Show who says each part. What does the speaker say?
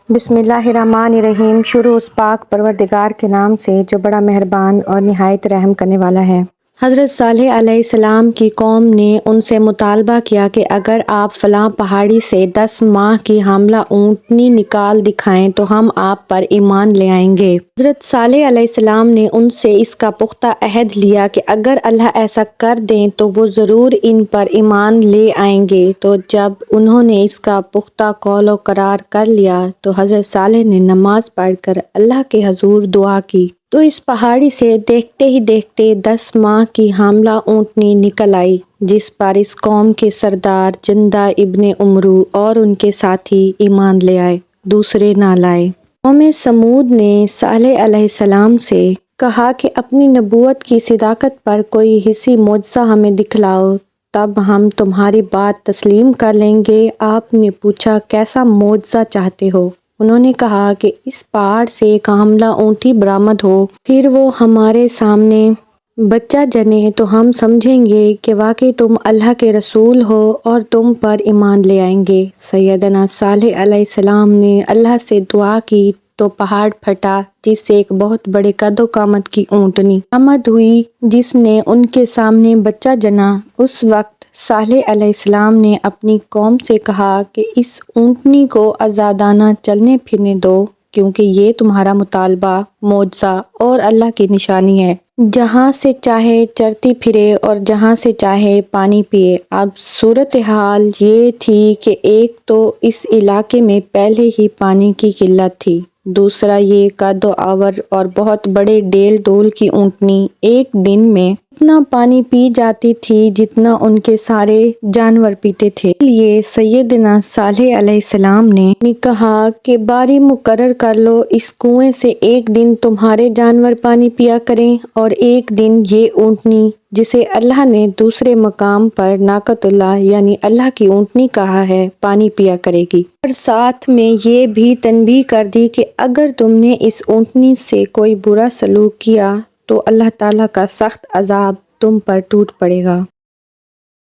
Speaker 1: بسم اللہ الرحمن الرحیم۔ شروع اس پاک پروردگار کے نام سے جو بڑا مہربان اور نہایت رحم کرنے والا ہے۔ حضرت صالح علیہ السلام کی قوم نے ان سے مطالبہ کیا کہ اگر آپ فلاں پہاڑی سے 10 ماہ کی حاملہ اونٹنی نکال دکھائیں تو ہم آپ پر ایمان لے آئیں گے۔ حضرت صالح علیہ السلام نے ان سے اس کا پختہ عہد لیا کہ اگر اللہ ایسا کر دیں تو وہ ضرور ان پر ایمان لے آئیں گے۔ تو جب انہوں نے اس کا پختہ قول و قرار کر لیا تو حضرت صالح نے نماز پڑھ کر اللہ کے حضور دعا کی تو اس پہاڑی سے دیکھتے ہی دیکھتے 10 ماہ کی حاملہ اونٹنی نکل آئی، جس پر اس قوم کے سردار جندہ ابن عمرو اور ان کے ساتھی ایمان لے آئے، دوسرے نہ لائے۔ قوم سمود نے صالح علیہ السلام سے کہا کہ اپنی نبوت کی صداقت پر کوئی حسی معجزہ ہمیں دکھلاؤ، تب ہم تمہاری بات تسلیم کر لیں گے۔ آپ نے پوچھا کیسا معجزہ چاہتے ہو؟ انہوں نے کہا کہ اس پہاڑ سے ایک حاملہ اونٹنی برآمد ہو، پھر وہ ہمارے سامنے بچہ جنے تو ہم سمجھیں گے کہ واقعی تم اللہ کے رسول ہو اور تم پر ایمان لے آئیں گے۔ سیدنا صالح علیہ السلام نے اللہ سے دعا کی تو پہاڑ پھٹا، جس سے ایک بہت بڑے قد و قامت کی اونٹنی برآمد ہوئی جس نے ان کے سامنے بچہ جنا۔ اس وقت صالح علیہ السلام نے اپنی قوم سے کہا کہ اس اونٹنی کو آزادانہ چلنے پھرنے دو، کیونکہ یہ تمہارا مطالبہ معجزہ اور اللہ کی نشانی ہے۔ جہاں سے چاہے چرتی پھرے اور جہاں سے چاہے پانی پیے۔ اب صورتحال یہ تھی کہ ایک تو اس علاقے میں پہلے ہی پانی کی قلت تھی، دوسرا یہ قد و آور اور بہت بڑے ڈیل ڈول کی اونٹنی ایک دن میں اتنا پانی پی جاتی تھی جتنا ان کے سارے جانور پیتے تھے۔ اس لیے سیدنا صالح علیہ السلام نے کہا کہ باری مقرر کر لو، اس کنویں سے ایک دن تمہارے جانور پانی پیا کریں اور ایک دن یہ اونٹنی جسے اللہ نے دوسرے مقام پر ناقۃ اللہ یعنی اللہ کی اونٹنی کہا ہے پانی پیا کرے گی۔ اور ساتھ میں یہ بھی تنبیہ کر دی کہ اگر تم نے اس اونٹنی سے کوئی برا سلوک کیا تو اللہ تعالیٰ کا سخت عذاب تم پر ٹوٹ پڑے گا۔